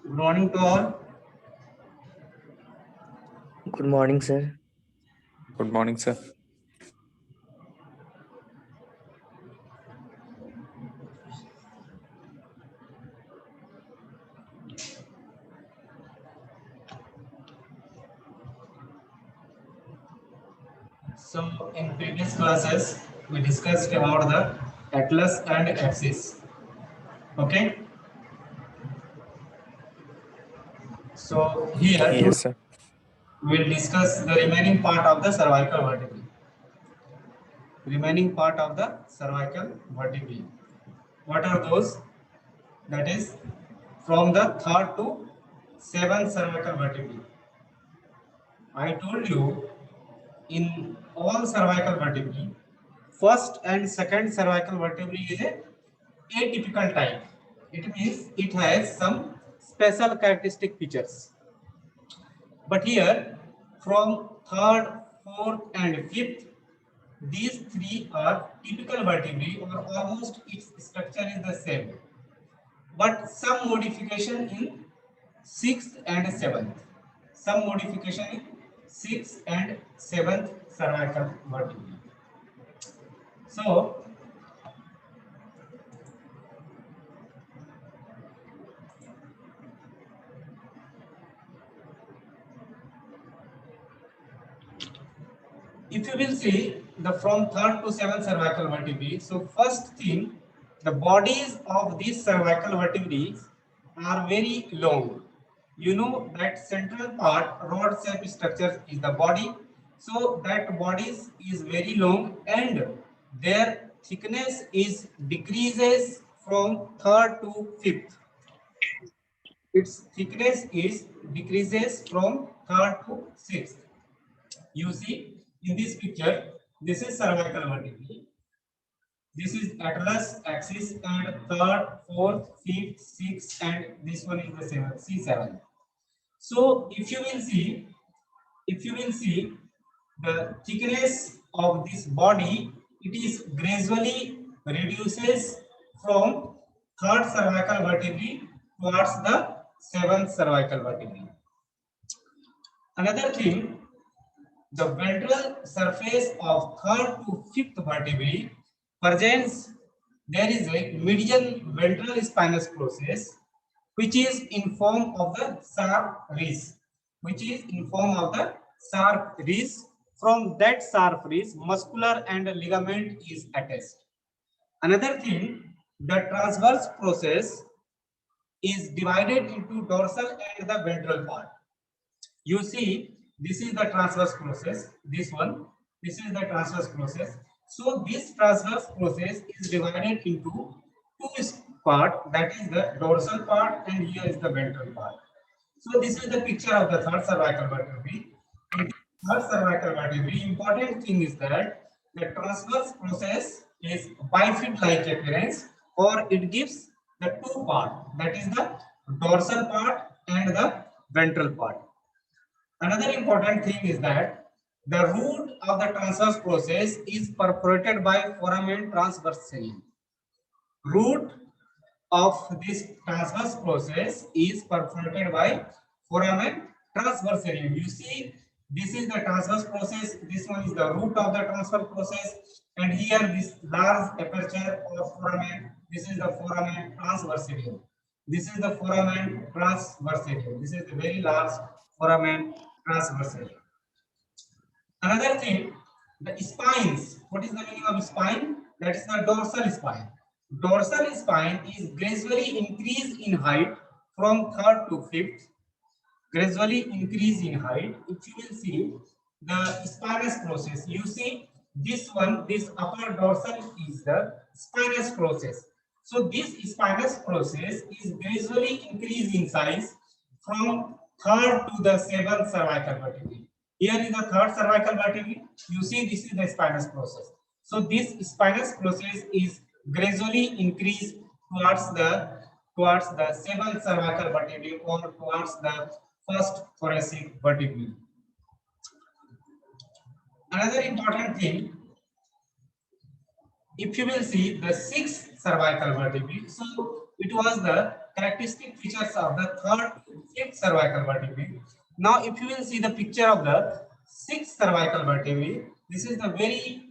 Good morning to all. Good morning, sir. Good morning, sir. So, in previous classes, we discussed about the atlas and axis. Okay. So here Yes, sir. we will discuss the remaining part of the cervical vertebrae. Remaining part of the cervical vertebrae. What are those? That is from the third to seventh cervical vertebrae. I told you in all cervical vertebrae, first and second cervical vertebrae is a atypical type. It means it has some special characteristic features. But here, from third, fourth, and fifth, these three are typical vertebrae, or almost its structure is the same. But some modification in sixth and seventh. Some modification in sixth and seventh cervical vertebrae. So, if you will see the from third to seventh cervical vertebrae, so first thing, the bodies of these cervical vertebrae are very long. You know that central part, rod shape structure is the body. So that bodies is very long and their thickness is decreases from third to fifth. Its thickness is decreases from third to sixth. You see in this picture, this is cervical vertebrae. This is atlas axis and third, fourth, fifth, sixth, and this one is the seventh, C7. So if you will see the thickness of this body, it is gradually reduces from third cervical vertebrae towards the seventh cervical vertebrae. Another thing, the ventral surface of third to fifth vertebrae presents, there is a median ventral spinous process which is in form of the sharp ridge, which is in form of the sharp ridge. From that sharp ridge, muscular and ligament is attached. Another thing, the transverse process is divided into dorsal and the ventral part. You see, this is the transverse process, this one, this is the transverse process. So this transverse process is divided into two part, that is the dorsal part and here is the ventral part. So this is the picture of the third cervical vertebrae. In the third cervical vertebrae, important thing is that the transverse process is bifid-like appearance, or it gives the two part, that is the dorsal part and the ventral part. Another important thing is that the root of the transverse process is perforated by foramen transversalis. Root of this transverse process is perforated by foramen transversalis. You see, this is the transverse process, this one is the root of the transverse process, and here this large aperture of foramen, this is the foramen transversalis. This is the foramen transversalis. This is the very large foramen transversalis. Another thing, the spines. What is the meaning of spine? That is the dorsal spine. Dorsal spine is gradually increase in height from third to fifth. Gradually increase in height. If you will see the spinous process, you see this one, this upper dorsal is the spinous process. So this spinous process is gradually increase in size from third to the seventh cervical vertebrae. Here is the third cervical vertebrae. You see this is the spinous process. So this spinous process is gradually increased towards the seventh cervical vertebrae or towards the first thoracic vertebrae. Another important thing, if you will see the sixth cervical vertebrae, so it was the characteristic features of the third to fifth cervical vertebrae. Now, if you will see the picture of the sixth cervical vertebrae, this is the very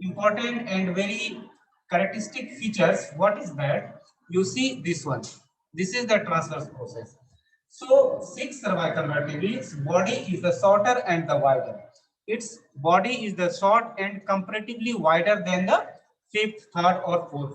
important and very characteristic features. What is that? You see this one. This is the transverse process. So, sixth cervical vertebrae's body is the shorter and the wider. Its body is the short and comparatively wider than the fifth, third, or fourth.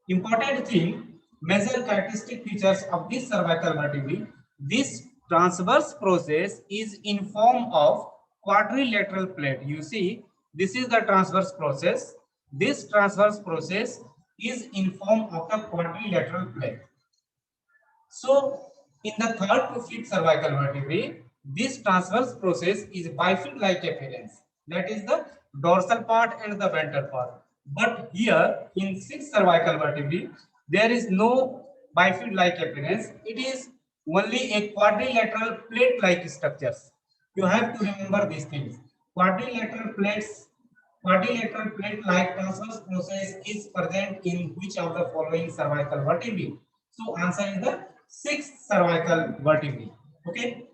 Important thing, major characteristic features of this cervical vertebrae. This transverse process is in form of quadrilateral plate. You see, this is the transverse process. This transverse process is in form of the quadrilateral plate. So, in the third to fifth cervical vertebrae, this transverse process is bifid-like appearance. That is the dorsal part and the ventral part. But here, in sixth cervical vertebrae, there is no bifid-like appearance. It is only a quadrilateral plate-like structures. You have to remember these things. Quadrilateral plates, quadrilateral plate-like transverse process is present in which of the following cervical vertebrae? So, answer is the sixth cervical vertebrae. Okay.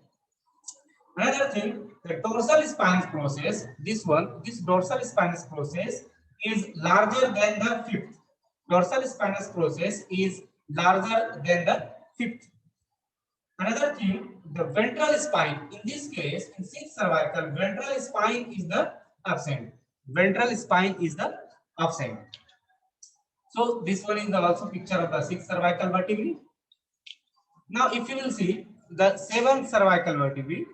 Another thing, the dorsal spinous process, this dorsal spinous process is larger than the fifth. Dorsal spinous process is larger than the fifth. Another thing, the ventral spine, in this case, in sixth cervical, ventral spine is the absent. Ventral spine is the absent. So, this one is the also picture of the sixth cervical vertebrae. Now, if you will see the seventh cervical vertebrae,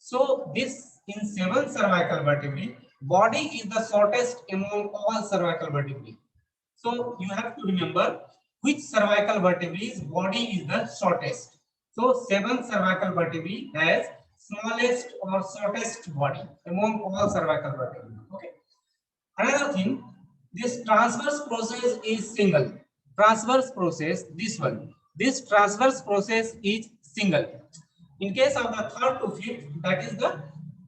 so this in seventh cervical vertebrae, body is the shortest among all cervical vertebrae. So you have to remember which cervical vertebrae's body is the shortest. So seventh cervical vertebrae has smallest or shortest body among all cervical vertebrae. Okay. Another thing, this transverse process is single. Transverse process, this one. This transverse process is single. In case of the third to fifth, that is the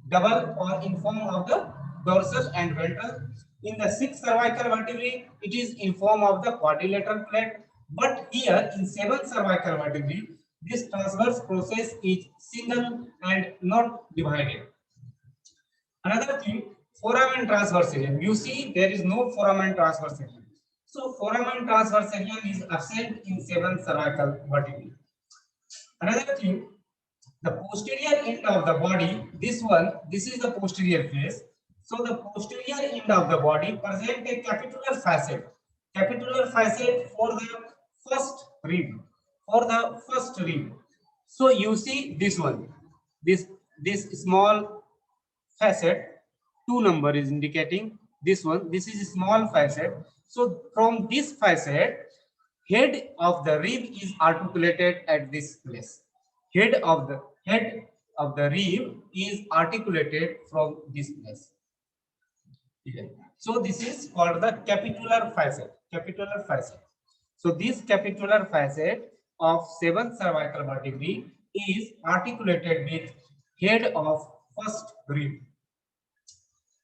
double or in form of the dorsal and ventral. In the sixth cervical vertebrae, it is in form of the quadrilateral plate. But here in seventh cervical vertebrae, this transverse process is single and not divided. Another thing, foramen transverse region. You see, there is no foramen transverse region. So, foramen transverse region is absent in seventh cervical vertebrae. Another thing, the posterior end of the body, this is the posterior face. So, the posterior end of the body present a capitular facet. Capitular facet for the first rib. For the first rib. So, you see this one. This small facet, 2 number is indicating this one. This is a small facet. So from this facet, head of the rib is articulated at this place. Head of the rib is articulated from this place. Okay. So this is called the capitular facet. Capitular facet. So this capitular facet of seventh cervical vertebrae is articulated with head of first rib.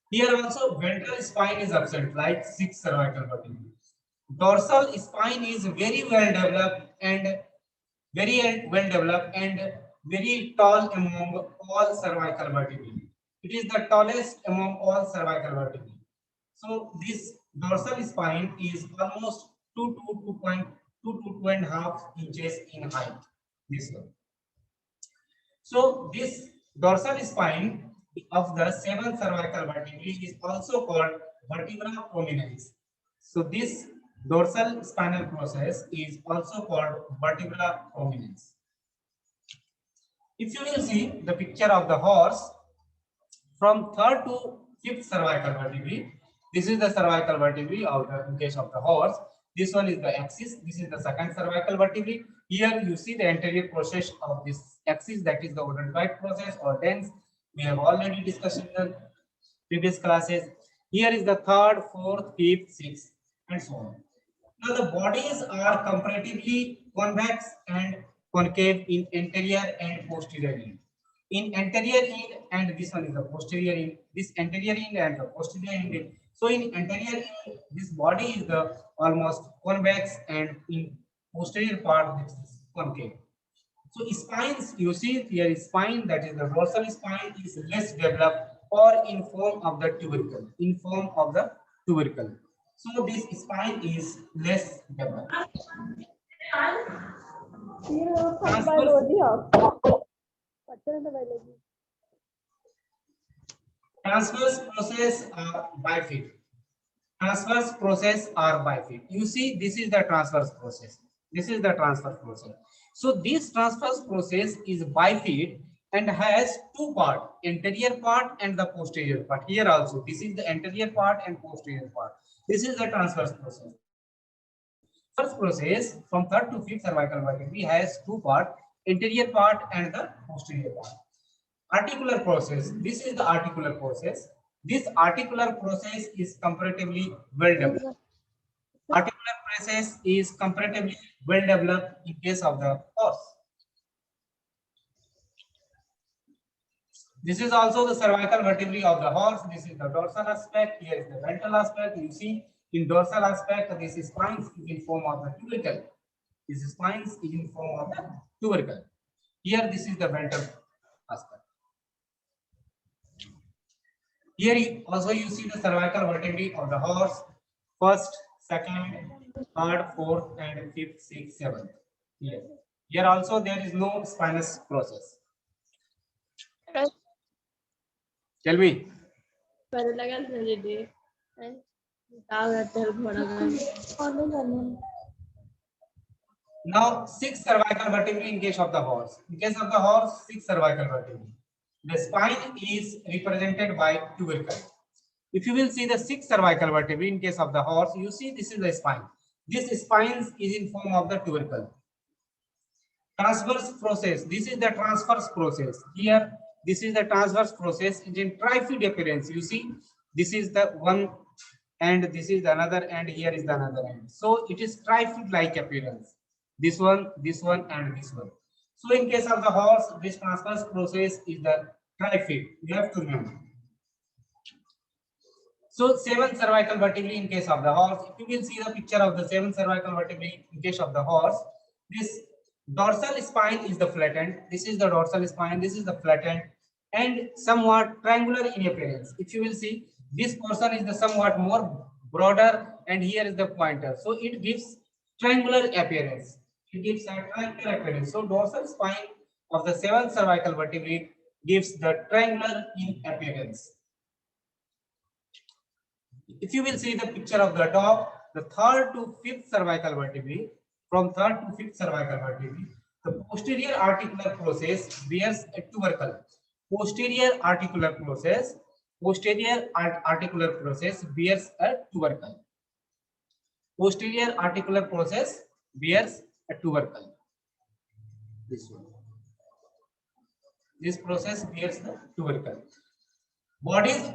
Here also ventral spine is absent like sixth cervical vertebrae. Dorsal spine is very well developed and very tall among all cervical vertebrae. It is the tallest among all cervical vertebrae. So this dorsal spine is almost 2 to 2.2 to 2.5 inches in height. This one. So this dorsal spine of the seventh cervical vertebrae is also called vertebra prominens. So this dorsal spinal process is also called vertebra prominens. If you will see the picture of the horse from third to fifth cervical vertebrae, this is the cervical vertebrae of the in case of the horse. This one is the axis. This is the second cervical vertebrae. Here you see the anterior process of this axis, that is the odontoid process or dens. We have already discussed in the previous classes. Here is the third, fourth, fifth, sixth, and so on. Now the bodies are comparatively convex and concave in anterior and posterior end. In anterior end, and this one is the posterior end, this anterior end and the posterior end. So in anterior end, this body is the almost convex, and in posterior part which is concave. So spines, you see here spine, that is the dorsal spine, is less developed or in form of the tubercle. In form of the tubercle. So this spine is less developed. Transverse process are bifid. Transverse process are bifid. You see, this is the transverse process. This is the transverse process. So this transverse process is bifid and has two parts, anterior part and the posterior part. Here also, this is the anterior part and posterior part. This is the transverse process. First process from third to fifth cervical vertebrae has two parts, anterior part and the posterior part. Articular process. This is the articular process. This articular process is comparatively well developed. Articular process is comparatively well developed in case of the horse. This is also the cervical vertebrae of the horse. This is the dorsal aspect. Here is the ventral aspect. You see, in dorsal aspect, this spine is in form of the tubercle. This spine is in form of the tubercle. Here, this is the ventral aspect. Here also you see the cervical vertebrae of the horse, first, second, third, fourth, and fifth, sixth, seventh. Here also there is no spinous process. Tell me. Now, six cervical vertebrae in case of the horse. In case of the horse, six cervical vertebrae. The spine is represented by tubercle. If you will see the six cervical vertebrae in case of the horse, you see this is the spine. This spine is in form of the tubercle. Transverse process. This is the transverse process. Here, this is the transverse process. It is in trifid appearance. You see, this is the one and this is the another, and here is the another end. So it is trifid-like appearance. This one, and this one. So in case of the horse, this transverse process is the trifid. You have to remember. So 7 cervical vertebrae in case of the horse. If you will see the picture of the 7 cervical vertebrae in case of the horse, this dorsal spine is the flattened. This is the dorsal spine. This is the flattened and somewhat triangular in appearance. If you will see, this portion is the somewhat more broader, and here is the pointer. So it gives triangular appearance. It gives a triangular appearance. So dorsal spine of the 7 cervical vertebrae gives the triangular in appearance. If you will see the picture of the dog, the third to fifth cervical vertebrae, from third to fifth cervical vertebrae, the posterior articular process bears a tubercle. Posterior articular process bears a tubercle. Posterior articular process bears a tubercle. This one. This process bears the tubercle. Bodies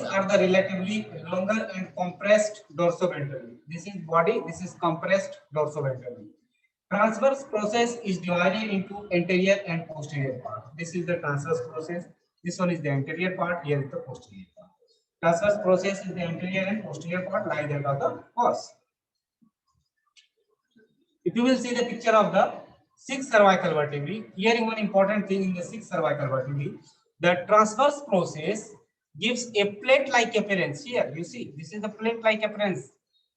are the relatively longer and compressed dorsoventrally. This is body, this is compressed dorsoventrally. Transverse process is divided into anterior and posterior part. This is the transverse process. This one is the anterior part, here is the posterior part. Transverse process is the anterior and posterior part like that of the horse. If you will see the picture of the 6 cervical vertebrae, here is one important thing in the 6 cervical vertebrae. The transverse process gives a plate-like appearance. Here you see, this is the plate-like appearance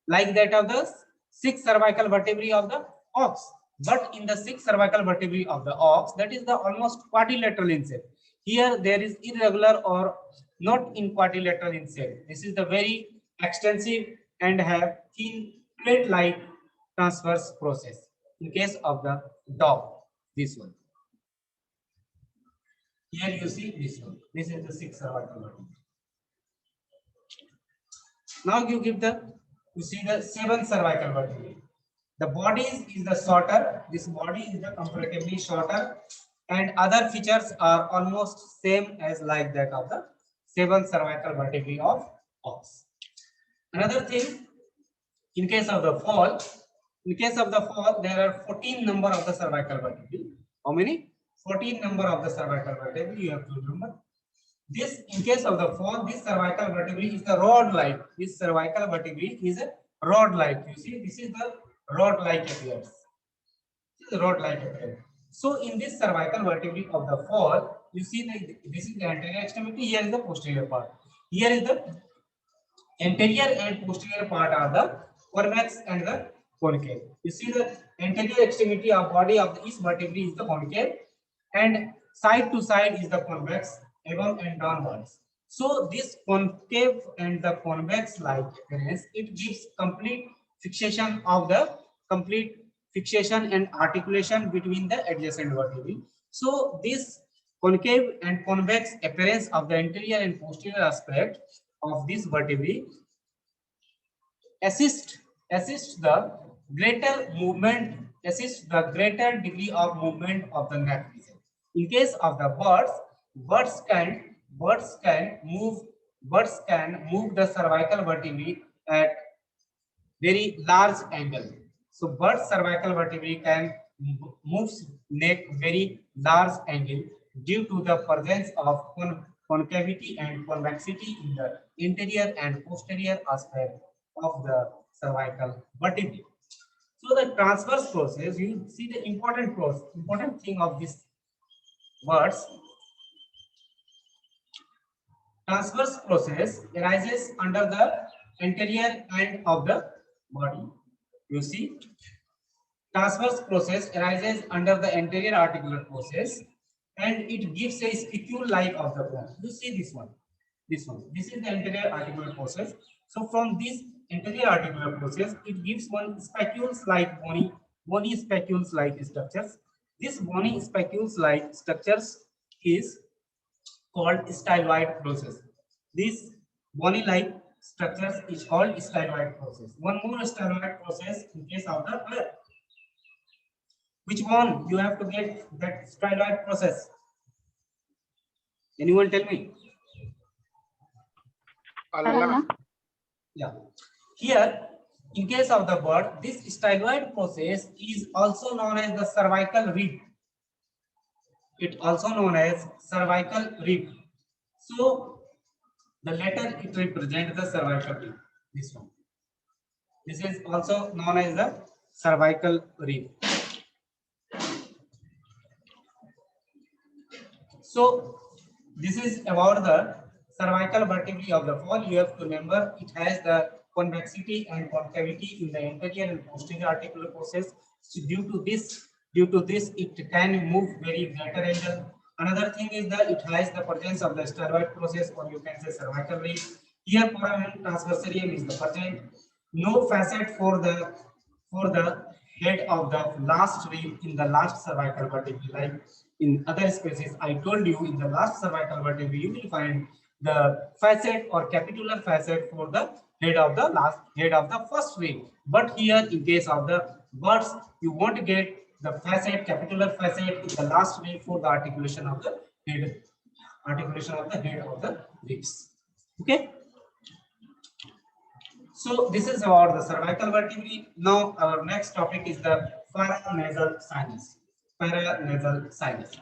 like that of the 6 cervical vertebrae of the ox. But in the 6 cervical vertebrae of the ox, that is the almost quadrilateral in shape. Here there is irregular or not in quadrilateral in shape. This is the very extensive and have thin plate-like transverse process. In case of the dog, this one. Here you see this one. This is the 6 cervical vertebrae. Now you see the 7 cervical vertebrae. The body is the shorter. This body is the comparatively shorter, and other features are almost same as like that of the 7 cervical vertebrae of ox. Another thing, in case of the fall, there are 14 number of the cervical vertebrae. How many? 14 number of the cervical vertebrae. You have to remember. This, in case of the fall, this cervical vertebrae is the rod-like. This cervical vertebrae is a rod-like. You see, this is the rod-like appearance. rod-like appearance. So in this cervical vertebrae of the fall, you see that this is the anterior extremity. Here is the posterior part. Here is the anterior and posterior part are the convex and the concave. You see the anterior extremity of body of each vertebrae is the concave, and side to side is the convex, above and downwards. So this concave and the convex like appearance, it gives complete fixation and articulation between the adjacent vertebrae. So this concave and convex appearance of the anterior and posterior aspect of this vertebrae assist the greater degree of movement of the neck region. In case of the birds can move the cervical vertebrae at very large angle. So bird cervical vertebrae can move neck very large angle due to the presence of concavity and convexity in the interior and posterior aspect of the cervical vertebrae. So the transverse process, you see the important thing of this words. Transverse process arises under the anterior end of the body. You see, transverse process arises under the anterior articular process, and it gives a spicule-like of the bone. You see this one. This is the anterior articular process. So from this anterior articular process, it gives one spicules-like bony spicules-like structures. This bony spicules-like structures is called styloid process. This bony-like structures is called styloid process. One more styloid process in case of the hair. Which one you have to get that styloid process? Anyone tell me? Yeah. Here, in case of the bird, this styloid process is also known as the cervical rib. It also known as cervical rib. So the letter it represents the cervical rib. This one. This is also known as the cervical rib. So this is about the cervical vertebrae of the fall. You have to remember it has the convexity and concavity in the anterior and posterior articular process. So due to this, it can move very greater angle. Another thing is that it has the presence of the styloid process, or you can say cervical rib. Here foramen transversarium is the present. No facet for the head of the last rib in the last cervical vertebrae. Like in other species, I told you in the last cervical vertebrae, you will find the facet or capitular facet for the head of the first rib. But here, in case of the birds, you won't get the facet, capitular facet in the last rib for the articulation of the head of the ribs. Okay. So this is about the cervical vertebrae. Now our next topic is the paranasal sinus. Paranasal sinus.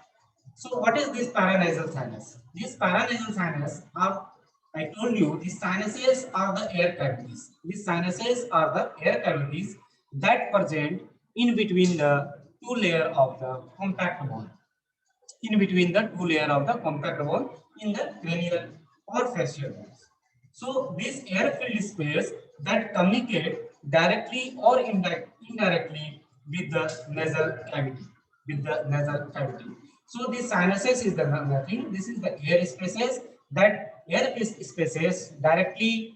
So what is this paranasal sinus? This paranasal sinus are, I told you, these sinuses are the air cavities. These sinuses are the air cavities that present in between the two layers of the compact bone. In between the two layers of the compact bone in the cranial or facial bones. So this air-filled space that communicate directly or indirectly with the nasal cavity. So the sinuses is the nothing. This is the air spaces that air spaces directly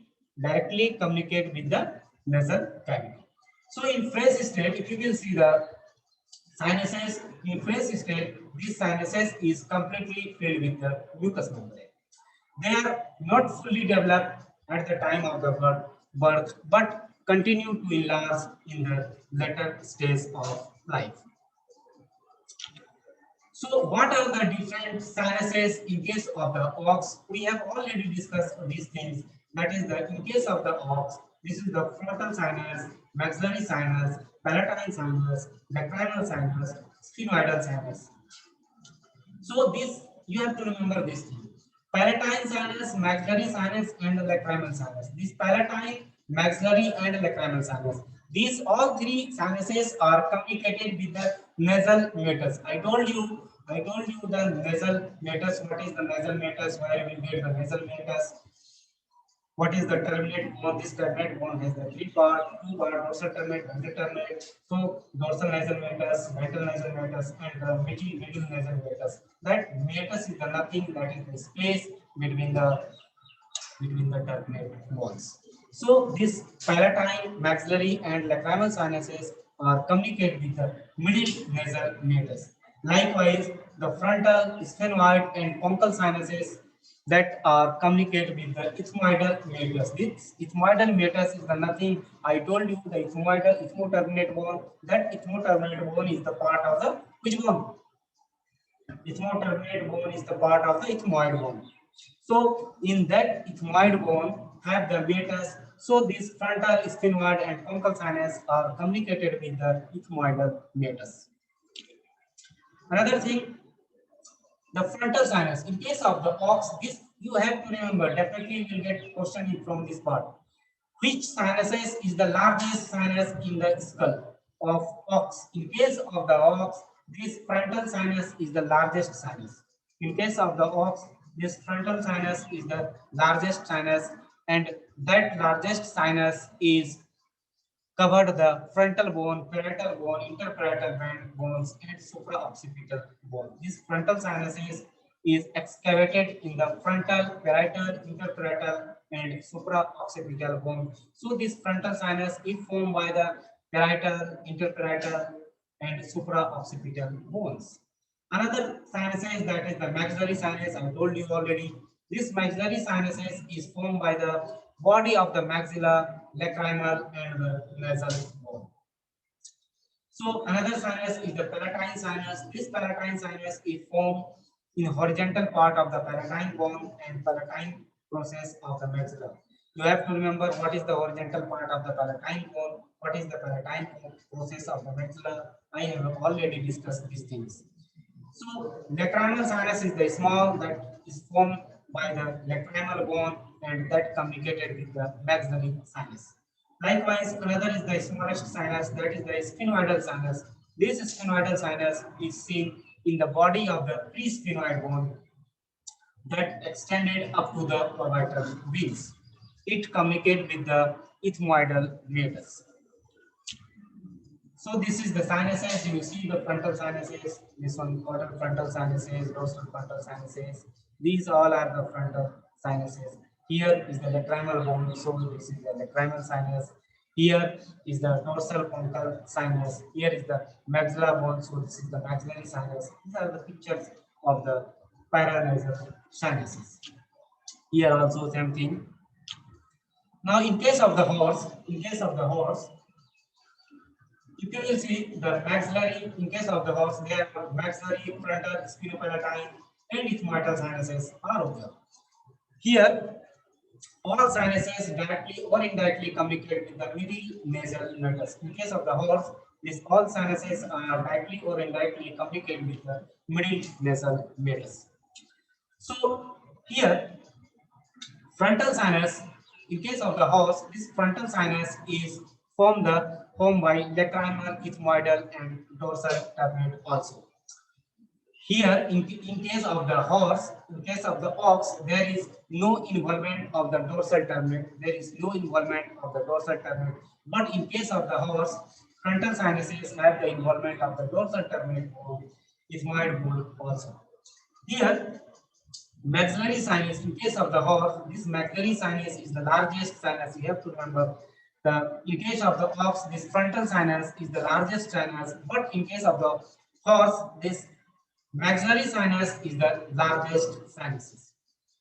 communicate with the nasal cavity. So in fresh state, if you will see the sinuses in fresh state, these sinuses is completely filled with the mucous membrane. They are not fully developed at the time of the birth, but continue to enlarge in the later stage of life. So what are the different sinuses in case of the ox? We have already discussed these things. That is the in case of the ox, this is the frontal sinus, maxillary sinus, palatine sinus, lacrimal sinus, sphenoidal sinus. So this you have to remember this thing. Palatine sinus, maxillary sinus, and lacrimal sinus. This palatine maxillary and lacrimal sinus. These all three sinuses are communicated with the nasal meatus. I told you the nasal meatus. What is the nasal meatus? Where we get the nasal meatus? What is the terminate bone? This terminate bone has the three part, two part, dorsal terminate, ventral terminate. So dorsal nasal meatus, ventral nasal meatus, and the middle nasal meatus. That meatus is the nothing, that is the space between the terminate bones. So this palatine, maxillary, and lacrimal sinuses are communicate with the middle nasal meatus. Likewise, the frontal, sphenoid, and conchal sinuses that are communicate with the ethmoidal meatus. This ethmoidal meatus is the nothing. I told you the ethmoterminate bone. That ethmoterminate bone is the part of the which bone? Ethmoterminate bone is the part of the ethmoid bone. So in that ethmoid bone have the meatus. So these frontal, sphenoid, and conchal sinus are communicated with the ethmoidal meatus. Another thing, the frontal sinus. In case of the ox, this you have to remember. Definitely, you will get question from this part. Which sinuses is the largest sinus in the skull of ox? In case of the ox, this frontal sinus is the largest sinus. In case of the ox, this frontal sinus is the largest sinus, and that largest sinus is covered the frontal bone, parietal bone, interparietal bones, and supraoccipital bone. This frontal sinus is excavated in the frontal, parietal, interparietal, and supraoccipital bone. So this frontal sinus is formed by the parietal, interparietal, and supraoccipital bones. Another sinuses, that is the maxillary sinus, I told you already. This maxillary sinuses is formed by the body of the maxilla, lacrimal, and the nasal bone. So another sinus is the palatine sinus. This palatine sinus is formed in horizontal part of the palatine bone and palatine process of the maxilla. You have to remember what is the horizontal part of the palatine bone, what is the palatine process of the maxilla. I have already discussed these things. So lacrimal sinus is the small that is formed by the lacrimal bone and that communicated with the maxillary sinus. Likewise, another is the smallest sinus, that is the sphenoidal sinus. This sphenoidal sinus is seen in the body of the presphenoid bone that extended up to the orbital wings. It communicates with the ethmoidal meatus. So this is the sinuses. You see the frontal sinuses. This one quarter frontal sinuses, dorsal frontal sinuses. These all are the frontal sinuses. Here is the lacrimal bone. So this is the lacrimal sinus. Here is the dorsal conchal sinus. Here is the maxilla bone. So this is the maxillary sinus. These are the pictures of the paranasal sinuses. Here also same thing. Now in case of the horse, you can see the maxillary, in case of the horse, there are maxillary, frontal, sphenopalatine, and ethmoidal sinuses are over. Here, all sinuses directly or indirectly communicate with the middle nasal meatus. In case of the horse, these all sinuses are directly or indirectly communicate with the middle nasal meatus. So here, frontal sinus, in case of the horse, this frontal sinus is formed by lacrimal, ethmoidal, and dorsal terminate also. Here, in case of the horse, in case of the ox, there is no involvement of the dorsal terminate. There is no involvement of the dorsal terminate. But in case of the horse, frontal sinuses have the involvement of the dorsal terminate of ethmoid bone also. Here, maxillary sinus, in case of the horse, this maxillary sinus is the largest sinus. You have to remember. In case of the ox, this frontal sinus is the largest sinus, but in case of the horse, this maxillary sinus is the largest sinus.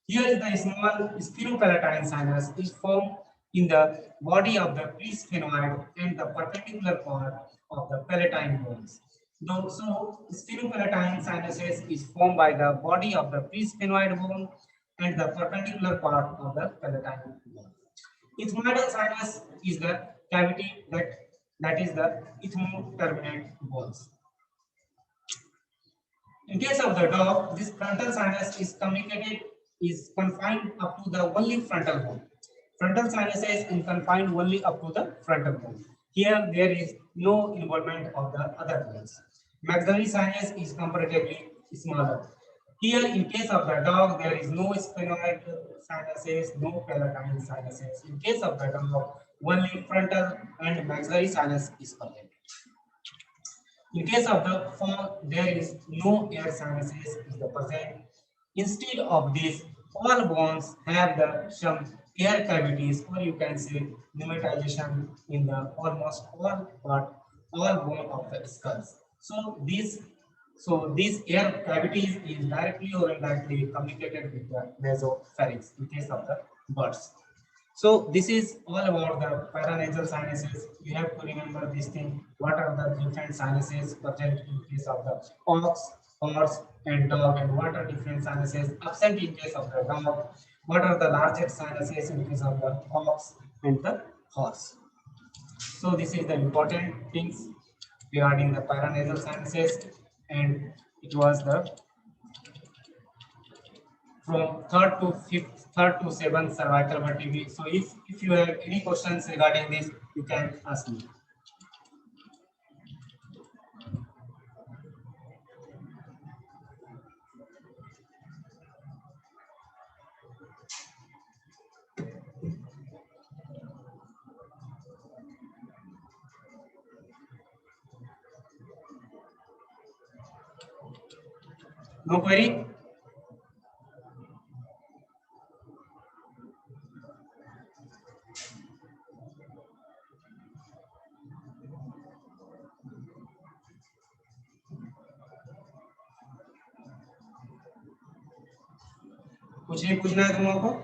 Here is the small sphenopalatine sinus is formed in the body of the presphenoid and the perpendicular part of the palatine bones. So sphenopalatine sinuses is formed by the body of the presphenoid bone and the perpendicular part of the palatine bone. Ethmoidal sinus is the cavity that is the ethmoterminate bones. In case of the dog, this frontal sinus is confined up to the only frontal bone. Frontal sinuses is confined only up to the frontal bone. Here there is no involvement of the other bones. Maxillary sinus is comparatively smaller. Here, in case of the dog, there is no sphenoid sinuses, no palatine sinuses. In case of the dog, only frontal and maxillary sinus is present. In case of the fawn, there is no air sinuses is the present. Instead of this, all bones have the some air cavities, or you can say pneumatization in the almost all part, all bone of the skulls. So these air cavities is directly or indirectly communicated with the nasopharynx in case of the birds. So this is all about the paranasal sinuses. You have to remember this thing. What are the different sinuses present in case of the ox, horse, and dog, and what are different sinuses absent in case of the dog? What are the largest sinuses in case of the ox and the horse? So this is the important things regarding the paranasal sinuses, and it was the from third to seventh cervical vertebrae. So if you have any questions regarding this, you can ask me. No query? कुछ नहीं पूछना है तुम लोगों को?